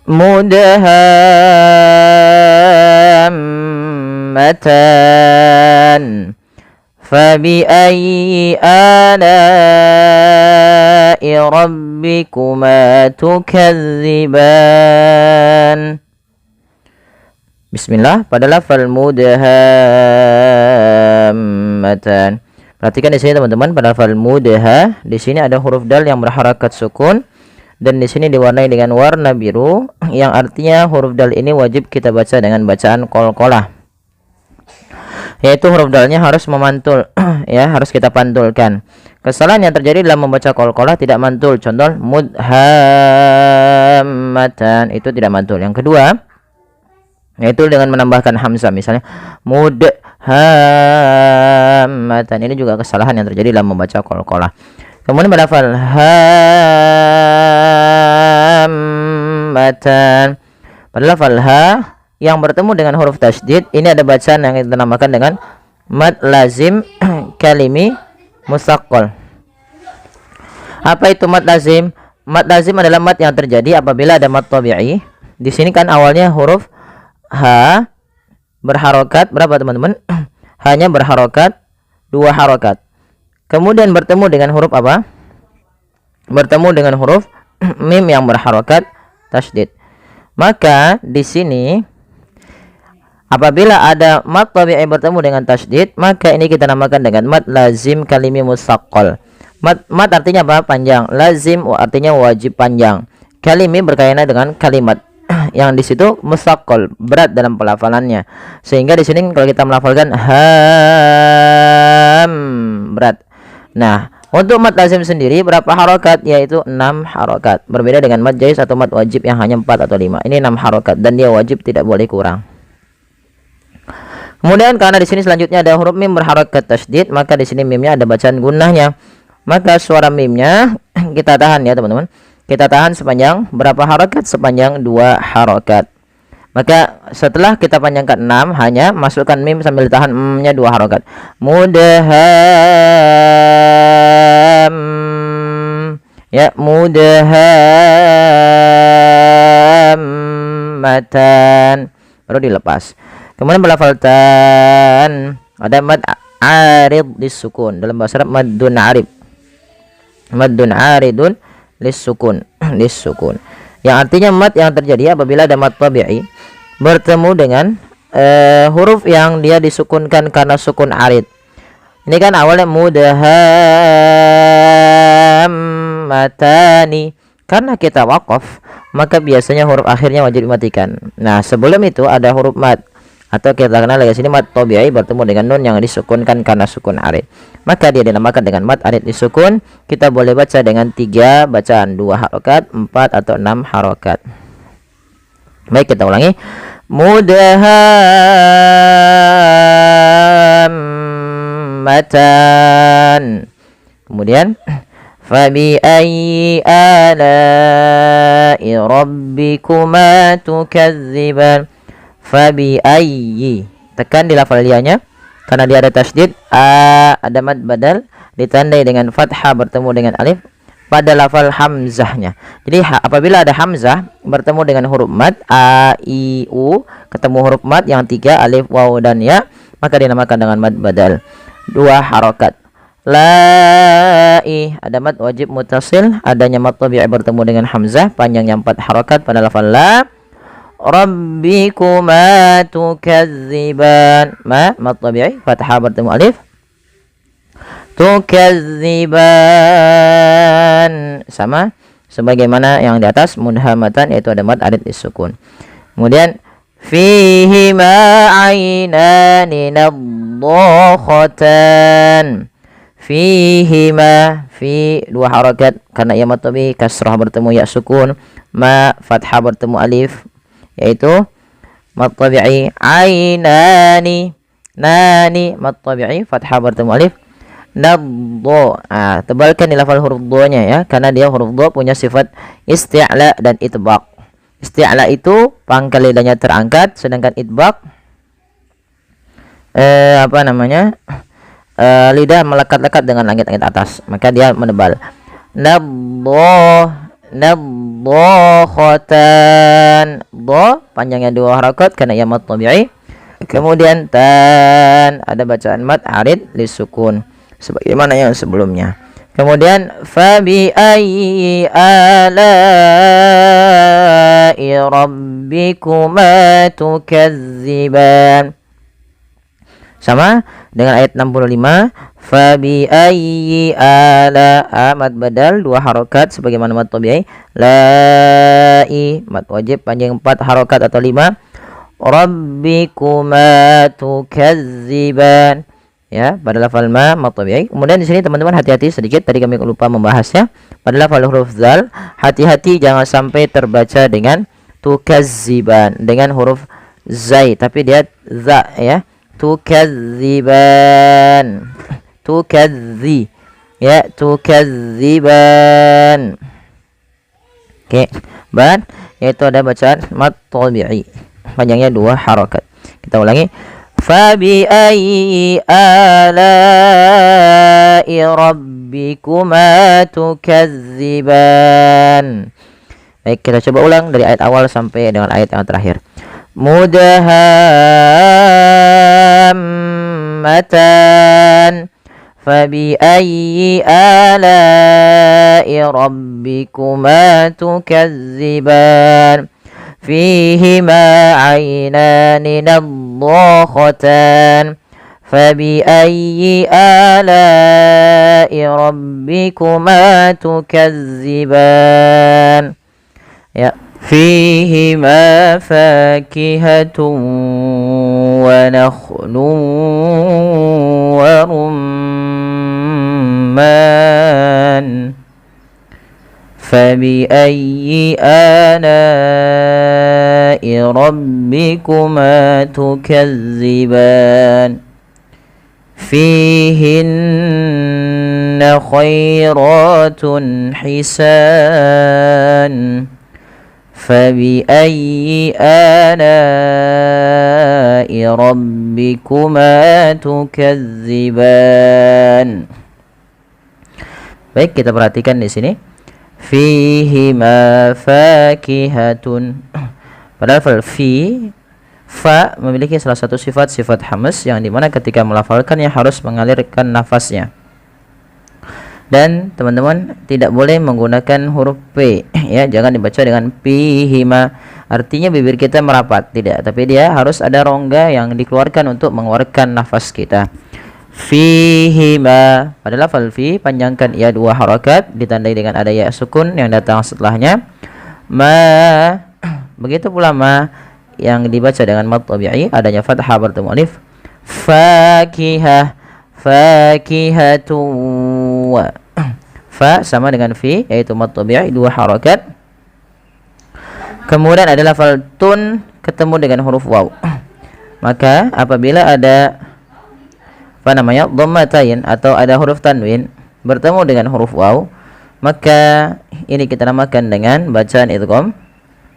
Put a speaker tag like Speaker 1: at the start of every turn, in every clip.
Speaker 1: مدهامتان فبأي آلاء ربكما تكذبان. Bismillah. Pada lafal mudhammatan. Perhatikan di sini teman-teman, pada lafal mudha, di sini ada huruf dal yang berharakat sukun dan di sini diwarnai dengan warna biru yang artinya huruf dal ini wajib kita baca dengan bacaan qalqalah. Yaitu huruf dalnya harus memantul ya, harus kita pantulkan. Kesalahan yang terjadi dalam membaca qalqalah tidak mantul. Contoh mudhammatan itu tidak mantul. Yang kedua yaitu dengan menambahkan hamzah, misalnya mudhammatan, ini juga kesalahan yang terjadi dalam membaca qalqalah. Kemudian pada lafal hammatan, pada lafal ha yang bertemu dengan huruf tasydid, ini ada bacaan yang kita namakan dengan mad lazim kalimi musaqqal. Apa itu mad lazim? Mad lazim adalah mad yang terjadi apabila ada mad tabi'i. Di sini kan awalnya huruf ha berharokat berapa teman-teman? Hanya berharokat 2 harokat. Kemudian bertemu dengan huruf apa? Bertemu dengan huruf mim yang berharokat tasydid. Maka di sini apabila ada mad tabi'i bertemu dengan tasydid, maka ini kita namakan dengan mad lazim kalimi musaqqal. Mad artinya apa? Panjang. Lazim artinya wajib panjang. Kalimi berkaitan dengan kalimat yang di situ musaqqal, berat dalam pelafalannya. Sehingga di sini kalau kita melafalkan ham, berat. Nah, untuk mad lazim sendiri berapa harokat? Yaitu 6 harokat. Berbeda dengan mad jaiz atau mad wajib yang hanya 4 atau 5. Ini 6 harokat dan dia wajib, tidak boleh kurang. Kemudian karena di sini selanjutnya ada huruf mim berharokat tasydid, maka di sini mimnya ada bacaan gunnahnya. Maka suara mimnya kita tahan ya teman-teman. Kita tahan sepanjang berapa harokat? Sepanjang 2 harokat. Maka setelah kita panjangkan 6, hanya masukkan mim sambil tahan nya 2 harokat. Mudham, ya mudhammatan, baru dilepas. Kemudian berlafal tan, ada mad arid disukun. Dalam bahasa Arab maddun arid. Maddun aridun lisukun, lisukun. Yang artinya mad yang terjadi apabila ada mad tabi'i bertemu dengan huruf yang dia disukunkan karena sukun arid. Ini kan awalnya mudhammatani. Karena kita waqaf, maka biasanya huruf akhirnya wajib dimatikan. Nah, sebelum itu ada huruf mad atau kita kenal di sini mad tabi'i bertemu dengan nun yang disukunkan karena sukun arid. Maka dia dinamakan dengan mad arid disukun. Kita boleh baca dengan 3 bacaan, 2 harokat, 4 atau 6 harokat. Baik, kita ulangi. Mudhammatan. Kemudian fabi ayyi ala'i rabbikuma tukadziban. Fabi ayyi, tekan di lafal lianya karena dia ada tasydid, ada mad badal ditandai dengan fathah bertemu dengan alif pada lafal hamzahnya. Jadi apabila ada hamzah bertemu dengan huruf mad a i u, ketemu huruf mad yang 3 alif waw dan ya, maka dinamakan dengan mad badal 2 harokat. Lai, ada mad wajib mutasil, adanya mad tabi'i bertemu dengan hamzah panjangnya 4 harokat pada lafal la. Rabbikuma tukadziban, mad tabi'i fathah bertemu alif. Tukadziban sama sebagaimana yang di atas mudhammatan, yaitu ada mad arid disukun. Kemudian fihima ainani nadhakhatan. Fihima, fi 2 harakat karena ia mad tabi'i, kasrah bertemu ya sukun, ma fathah bertemu alif, yaitu mad tabi'i. Ainani, nani mad tabi'i fathah bertemu alif. Naddo, tebalkan di lafal huruf do-nya ya, karena dia huruf do punya sifat isti'la dan itbaq. Isti'la itu pangkal lidahnya terangkat, sedangkan itbaq lidah melekat-lekat dengan langit-langit atas, maka dia menebal. Naddo, nadhakhatan. Dha panjangnya 2 harakat karena ia mad tabi'i. Kemudian tan ada bacaan mad arid lisukun sebagaimana yang sebelumnya. Kemudian fa bi ayyi ala'i rabbikuma tukadziban. Sama dengan ayat 65, fa bi ayyi ala mad badal 2 harakat sebagaimana mad tabi'i. La'i mad wajib panjang 4 harakat atau 5. Rabbikuma tukadziban, ya, pada lafal ma mad tabi'i. Kemudian di sini teman-teman hati-hati sedikit, tadi kami lupa membahasnya. Pada lafal huruf zal, hati-hati jangan sampai terbaca dengan tukadziban dengan huruf zai, tapi dia za, ya. Tukadziban, tukadzi, ya, tukadziban. Oke, ban yaitu ada bacaan mad tabi'i panjangnya 2 harakat. Kita ulangi. Fa bi ayyi ala'i rabbikuma tukadziban. Baik, kita coba ulang dari ayat awal sampai dengan ayat yang terakhir. Mudhammatan. Fa bi ayyi ala'i rabbikuma tukadziban. فيهما عينان نضاختان فبأي آلاء ربكما تكذبان. Ya, فيهما فاكهة ونخل ورمان فبأي آلاء ربكما تكذبان. فيهن خيرات حسان فبأي آلاء ربكما تكذبان. Baik, kita perhatikan di sini. Fihima fakihatun. Padahal fa memiliki salah satu sifat hamz yang dimana ketika melafalkannya harus mengalirkan nafasnya. Dan teman-teman tidak boleh menggunakan huruf P, ya, jangan dibaca dengan pihima. Artinya bibir kita merapat, tidak, tapi dia harus ada rongga yang dikeluarkan untuk mengeluarkan nafas kita. Fihima, pada lafal fi panjangkan ia 2 harakat ditandai dengan ada ya sukun yang datang setelahnya. Ma, begitu pula ma yang dibaca dengan mad tabi'i adanya fathah bertemu alif. Fakihah, fakihatu. Fa sama dengan fi yaitu mad tabi'i 2 harakat. Kemudian ada lafal tun ketemu dengan huruf waw. Maka apabila ada dhammatain atau ada huruf tanwin bertemu dengan huruf waw, maka ini kita namakan dengan bacaan idgham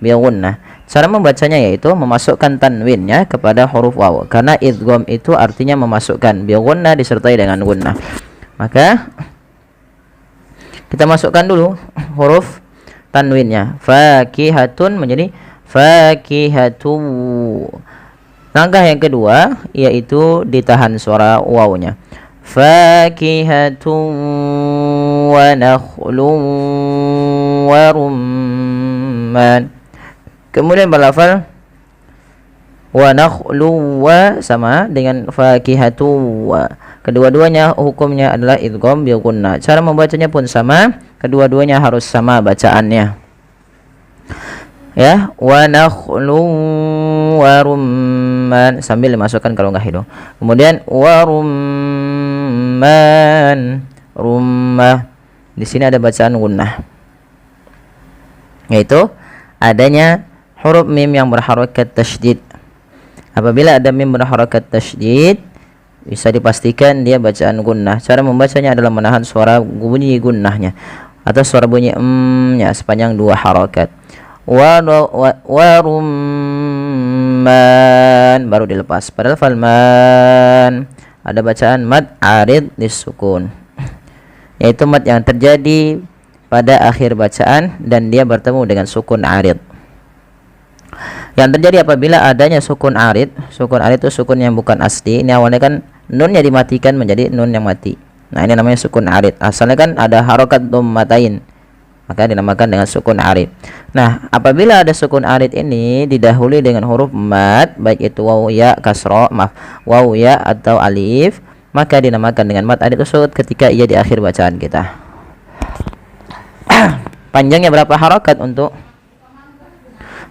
Speaker 1: bi gunnah. Cara membacanya yaitu memasukkan tanwinnya kepada huruf waw, karena idgham itu artinya memasukkan, bi gunnah disertai dengan gunnah. Maka kita masukkan dulu huruf tanwinnya, fakihatun menjadi fakihatu. Langkah yang kedua yaitu ditahan suara wawnya. Fakihatun wa nakhlun wa rumman. Kemudian berlafal wa nakhlu wa sama dengan fakihatu wa. Kedua-duanya hukumnya adalah idgham bi gunnah. Cara membacanya pun sama, kedua-duanya harus sama bacaannya. Ya, wa nakhlu wa rumman sambil dimasukkan ke rongga hidung. Kemudian wa rumman, rummah. Di sini ada bacaan gunnah, yaitu adanya huruf mim yang berharakat tasydid. Apabila ada mim berharakat tasydid, bisa dipastikan dia bacaan gunnah. Cara membacanya adalah menahan suara bunyi gunnahnya atau suara bunyi nya sepanjang 2 harakat. Wa rumman baru dilepas. Padahal falman ada bacaan mad arid disukun, yaitu mad yang terjadi pada akhir bacaan dan dia bertemu dengan sukun arid. Yang terjadi apabila adanya sukun arid itu sukun yang bukan asli. Ini awalnya kan nunnya dimatikan menjadi nun yang mati. Nah, ini namanya sukun arid. Asalnya kan ada harokat dhammatain, maka dinamakan dengan sukun arid. Nah, apabila ada sukun arid ini didahului dengan huruf mad, baik itu waw ya kasra, waw ya atau alif, maka dinamakan dengan mad arid tersebut ketika ia di akhir bacaan kita. Panjangnya berapa harokat untuk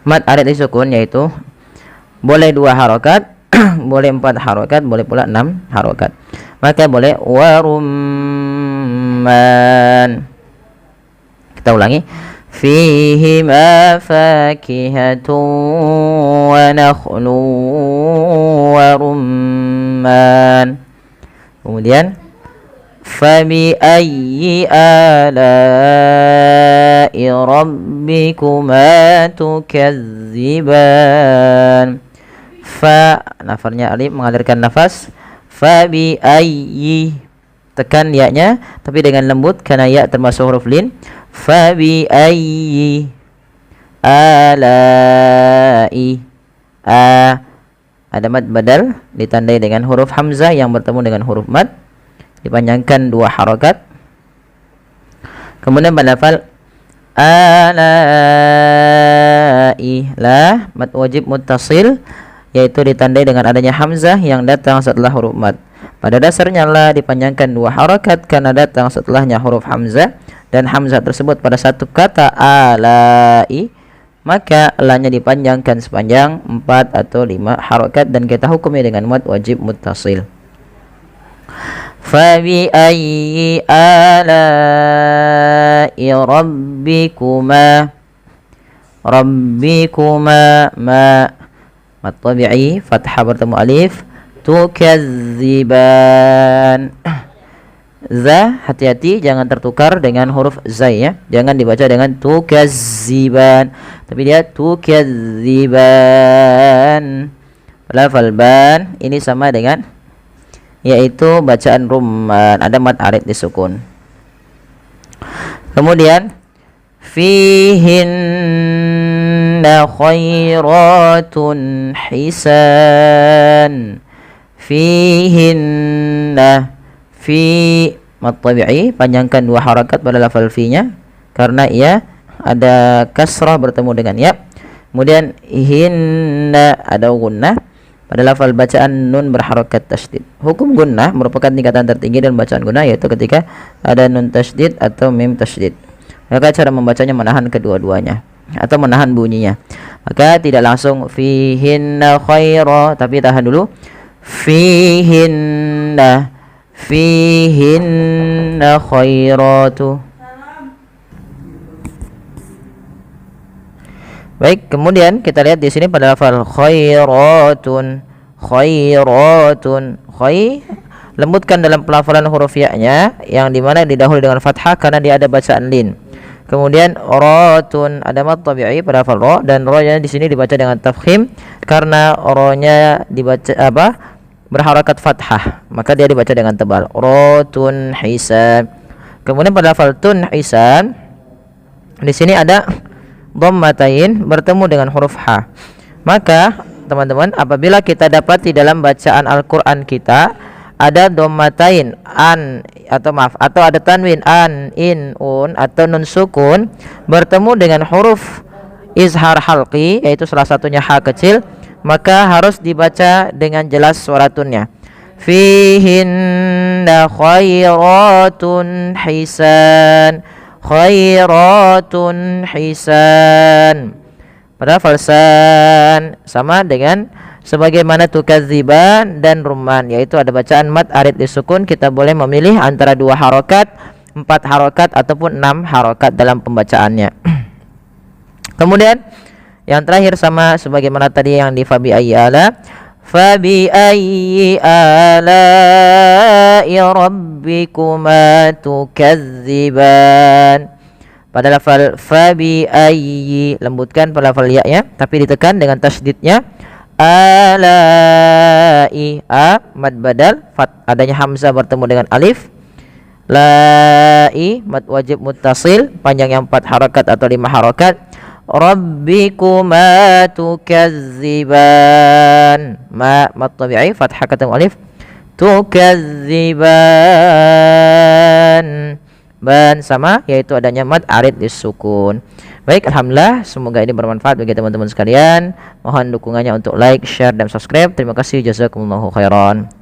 Speaker 1: mad arid disukun, yaitu boleh 2 harokat, boleh 4 harokat, boleh pula 6 harokat. Maka boleh warumman. Kita ulangi. Fihi ma fakihatun wa nakhlu wa rumman. Kemudian fabi ayyi ala'i rabbikuma tukadziban. Fa, nafarnya alif mengalirkan nafas. Fabi ayyi, tekan ya-nya tapi dengan lembut karena ya termasuk huruf lin. Fabi ayyi ala'i, ada mad badal ditandai dengan huruf hamzah yang bertemu dengan huruf mad, dipanjangkan 2 harokat. Kemudian pada lafal ala'i, la mad wajib muttasil, yaitu ditandai dengan adanya hamzah yang datang setelah huruf mad. Pada dasarnya la dipanjangkan 2 harokat karena datang setelahnya huruf hamzah, dan hamzah tersebut pada satu kata alai, maka la-nya dipanjangkan sepanjang 4 atau 5 harokat dan kita hukumi dengan mad wajib muttasil. Fabi ayyi ala'i rabbikuma, ma mad tabi'i fathah bertemu alif, tukadziban. Za, hati-hati jangan tertukar dengan huruf zai ya. Jangan dibaca dengan tukadziban, tapi dia tukadziban. Lafal ban ini sama dengan, yaitu bacaan rumman, ada mad arid disukun. Kemudian fihinna khairatun hisan. Fihinna, fi mad tabi'i panjangkan 2 harakat pada lafal fi-nya karena ia ada kasrah bertemu dengan ya. Kemudian hinna ada gunnah pada lafal bacaan nun berharakat tasydid. Hukum gunnah merupakan tingkatan tertinggi dalam bacaan gunnah, yaitu ketika ada nun tasydid atau mim tasydid. Maka cara membacanya menahan kedua-duanya atau menahan bunyinya. Maka tidak langsung fihinna khaira, tapi tahan dulu. Fihinna khairatu. Baik, kemudian kita lihat di sini pada lafal khairatun, lembutkan dalam pelafalan huruf ya-nya yang dimana didahului dengan fathah karena dia ada bacaan lin. Kemudian ratun ada mad tabi'i pada lafal ra, dan ra-nya di sini dibaca dengan tafkhim karena ra-nya dibaca berharakat fathah, maka dia dibaca dengan tebal. Ratun hisan. Kemudian pada lafal tun hisan di sini ada dhammatain bertemu dengan huruf ha. Maka teman-teman, apabila kita dapati dalam bacaan Al-Qur'an kita ada dhammatain atau ada tanwin an, in, un atau nun sukun bertemu dengan huruf izhar halqi, yaitu salah satunya ha kecil, maka harus dibaca dengan jelas suara tunnya. Fihinna khairatun hisan, khairatun hisan. Pada falsan sama dengan sebagaimana tukadziban dan rumman, yaitu ada bacaan mad arid disukun. Kita boleh memilih antara 2 harokat, 4 harokat ataupun 6 harokat dalam pembacaannya. Kemudian yang terakhir sama sebagaimana tadi yang di fabi ayyi ala'i rabbikuma tukadziban. Pada lafal fabi ayyi lembutkan pada lafal ya-nya tapi ditekan dengan tasydidnya. Ala'i, a mad badal adanya hamzah bertemu dengan alif. Lai mad wajib muttasil panjang yang 4 harakat atau 5 harakat. Rabbikuma tukazziban. Ma mad tabi'i fathah ketemu alif. Tukazziban. Ban sama yaitu adanya mad arid disukun. Baik, alhamdulillah semoga ini bermanfaat bagi teman-teman sekalian. Mohon dukungannya untuk like, share dan subscribe. Terima kasih, jazakumullahu khairan.